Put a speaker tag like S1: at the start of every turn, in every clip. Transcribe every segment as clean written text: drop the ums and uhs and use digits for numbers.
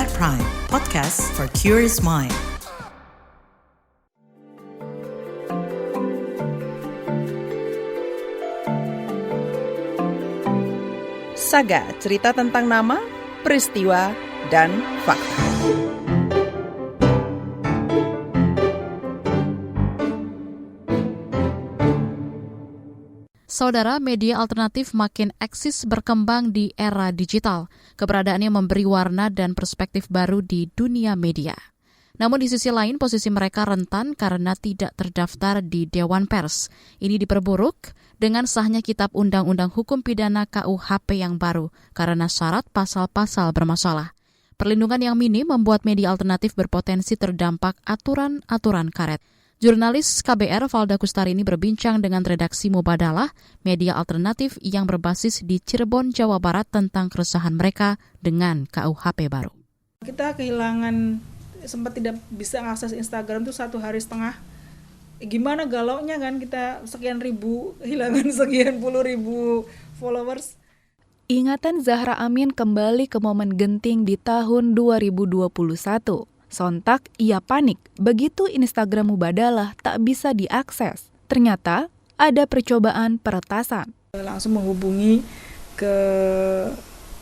S1: At Prime, podcast for curious mind.
S2: Saga, cerita tentang nama, peristiwa, dan fakta.
S3: Saudara, media alternatif makin eksis berkembang di era digital. Keberadaannya memberi warna dan perspektif baru di dunia media. Namun di sisi lain, posisi mereka rentan karena tidak terdaftar di Dewan Pers. Ini diperburuk dengan sahnya Kitab Undang-Undang Hukum Pidana KUHP yang baru karena syarat pasal-pasal bermasalah. Perlindungan yang minim membuat media alternatif berpotensi terdampak aturan-aturan karet. Jurnalis KBR Valda Kustarini berbincang dengan redaksi Mubadalah, media alternatif yang berbasis di Cirebon, Jawa Barat tentang keresahan mereka dengan KUHP baru.
S4: Kita kehilangan, sempat tidak bisa mengakses Instagram tuh 1 hari setengah. Gimana galaunya kan, kita sekian ribu, kehilangan sekian puluh ribu followers.
S5: Ingatan Zahra Amin kembali ke momen genting di tahun 2021. Sontak ia panik begitu Instagram Mubadalah tak bisa diakses. Ternyata ada percobaan peretasan.
S4: Langsung menghubungi ke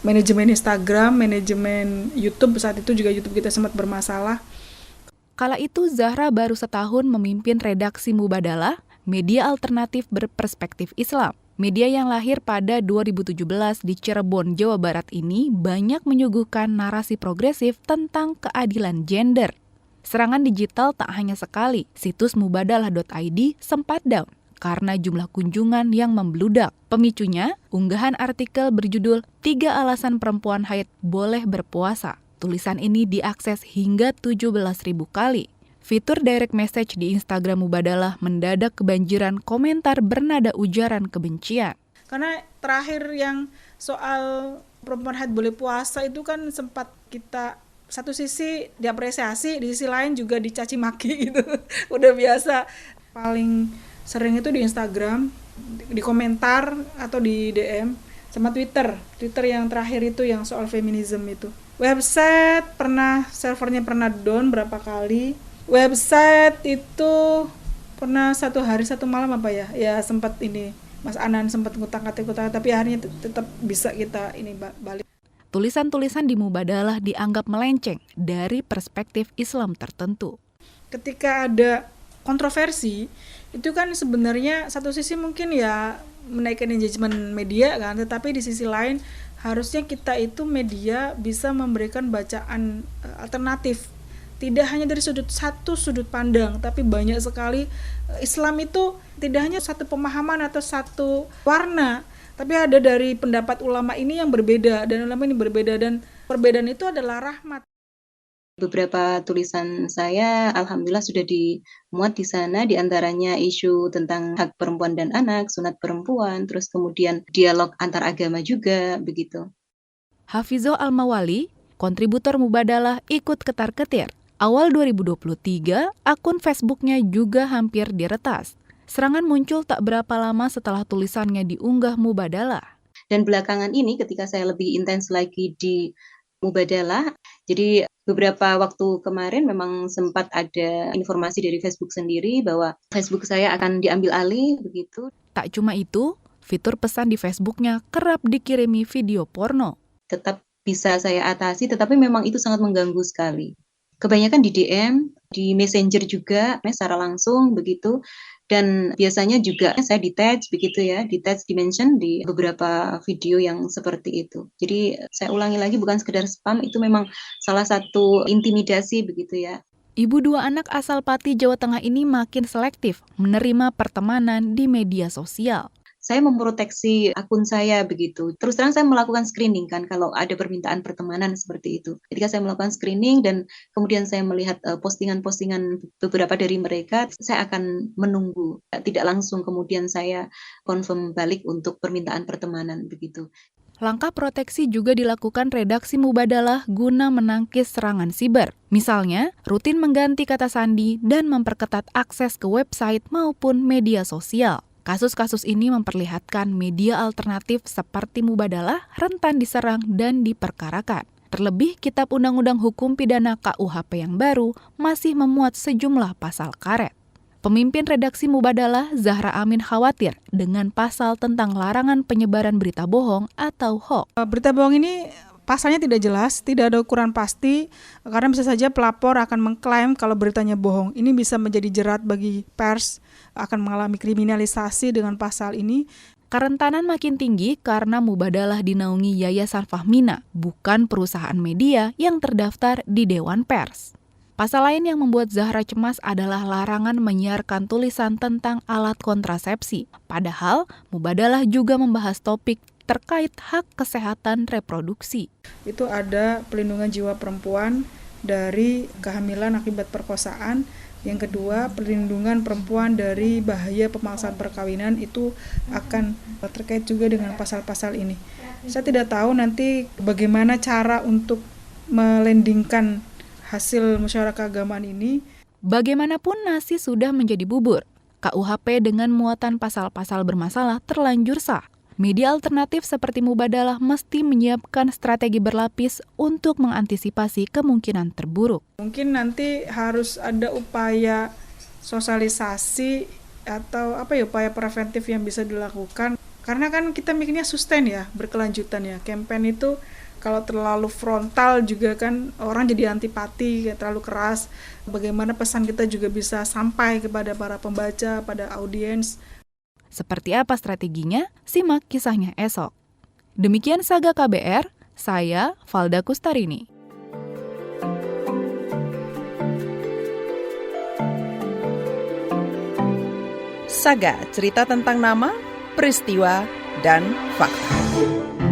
S4: manajemen Instagram, manajemen YouTube. Saat itu juga YouTube kita sempat bermasalah.
S5: Kala itu Zahra baru setahun memimpin redaksi Mubadalah, media alternatif berperspektif Islam. Media yang lahir pada 2017 di Cirebon, Jawa Barat ini banyak menyuguhkan narasi progresif tentang keadilan gender. Serangan digital tak hanya sekali, situs mubadalah.id sempat down karena jumlah kunjungan yang membludak. Pemicunya, unggahan artikel berjudul 3 alasan perempuan haid boleh berpuasa. Tulisan ini diakses hingga 17.000 kali. Fitur direct message di Instagram Mubadalah mendadak kebanjiran komentar bernada ujaran kebencian.
S4: Karena terakhir yang soal perempuan haid boleh puasa itu kan sempat kita satu sisi diapresiasi, di sisi lain juga dicaci maki gitu. Udah biasa. Paling sering itu di Instagram, di komentar atau di DM, sama Twitter. Twitter yang terakhir itu yang soal feminisme itu. Website servernya pernah down berapa kali. Website itu pernah 1 hari 1 malam apa ya? Ya sempat ini, Mas Anan sempat ngutak-ngatik, tapi akhirnya tetap bisa kita ini balik.
S5: Tulisan-tulisan di Mubadalah dianggap melenceng dari perspektif Islam tertentu.
S4: Ketika ada kontroversi, itu kan sebenarnya satu sisi mungkin ya menaikkan engagement media kan, tetapi di sisi lain harusnya kita itu media bisa memberikan bacaan alternatif. Tidak hanya dari satu sudut pandang, tapi banyak sekali. Islam itu tidak hanya satu pemahaman atau satu warna, tapi ada dari pendapat ulama ini yang berbeda, dan ulama ini berbeda, dan perbedaan itu adalah rahmat.
S6: Beberapa tulisan saya alhamdulillah sudah dimuat di sana, diantaranya isu tentang hak perempuan dan anak, sunat perempuan, terus kemudian dialog antar agama juga, begitu.
S5: Hafizo Al-Mawali, kontributor Mubadalah, ikut ketar-ketir. Awal 2023, akun Facebooknya juga hampir diretas. Serangan muncul tak berapa lama setelah tulisannya diunggah Mubadalah.
S6: Dan belakangan ini ketika saya lebih intens lagi di Mubadalah, jadi beberapa waktu kemarin memang sempat ada informasi dari Facebook sendiri bahwa Facebook saya akan diambil alih, begitu.
S5: Tak cuma itu, fitur pesan di Facebooknya kerap dikirimi video porno.
S6: Tetap bisa saya atasi, tetapi memang itu sangat mengganggu sekali. Kebanyakan di DM, di Messenger juga, secara langsung begitu. Dan biasanya juga saya di-tag begitu ya, di-tag di-mention di beberapa video yang seperti itu. Jadi saya ulangi lagi, bukan sekedar spam, itu memang salah satu intimidasi begitu ya.
S5: Ibu 2 anak asal Pati, Jawa Tengah ini makin selektif menerima pertemanan di media sosial.
S6: Saya memproteksi akun saya begitu. Terus terang saya melakukan screening kan kalau ada permintaan pertemanan seperti itu. Ketika saya melakukan screening dan kemudian saya melihat postingan-postingan beberapa dari mereka, saya akan menunggu. Tidak langsung kemudian saya confirm balik untuk permintaan pertemanan begitu.
S5: Langkah proteksi juga dilakukan redaksi Mubadalah guna menangkis serangan siber. Misalnya, rutin mengganti kata sandi dan memperketat akses ke website maupun media sosial. Kasus-kasus ini memperlihatkan media alternatif seperti Mubadalah rentan diserang dan diperkarakan. Terlebih, Kitab Undang-Undang Hukum Pidana KUHP yang baru masih memuat sejumlah pasal karet. Pemimpin redaksi Mubadalah, Zahra Amin, khawatir dengan pasal tentang larangan penyebaran berita bohong atau hoax.
S4: Berita bohong ini pasalnya tidak jelas, tidak ada ukuran pasti, karena bisa saja pelapor akan mengklaim kalau beritanya bohong. Ini bisa menjadi jerat bagi pers, akan mengalami kriminalisasi dengan pasal ini.
S5: Kerentanan makin tinggi karena Mubadalah dinaungi Yayasan Fahmina, bukan perusahaan media yang terdaftar di Dewan Pers. Pasal lain yang membuat Zahra cemas adalah larangan menyiarkan tulisan tentang alat kontrasepsi. Padahal, Mubadalah juga membahas topik terkait hak kesehatan reproduksi.
S4: Itu ada pelindungan jiwa perempuan dari kehamilan akibat perkosaan. Yang kedua, perlindungan perempuan dari bahaya pemaksaan perkawinan, itu akan terkait juga dengan pasal-pasal ini. Saya tidak tahu nanti bagaimana cara untuk melandingkan hasil musyawarah keagamaan ini.
S5: Bagaimanapun nasi sudah menjadi bubur. KUHP dengan muatan pasal-pasal bermasalah terlanjur sah. Media alternatif seperti Mubadalah mesti menyiapkan strategi berlapis untuk mengantisipasi kemungkinan terburuk.
S4: Mungkin nanti harus ada upaya sosialisasi atau upaya preventif yang bisa dilakukan. Karena kan kita mikirnya sustain ya, berkelanjutan ya. Campaign itu kalau terlalu frontal juga kan orang jadi antipati, terlalu keras. Bagaimana pesan kita juga bisa sampai kepada para pembaca, pada audiens.
S5: Seperti apa strateginya? Simak kisahnya esok. Demikian Saga KBR, saya Valda Kustarini.
S2: Saga, cerita tentang nama, peristiwa, dan fakta.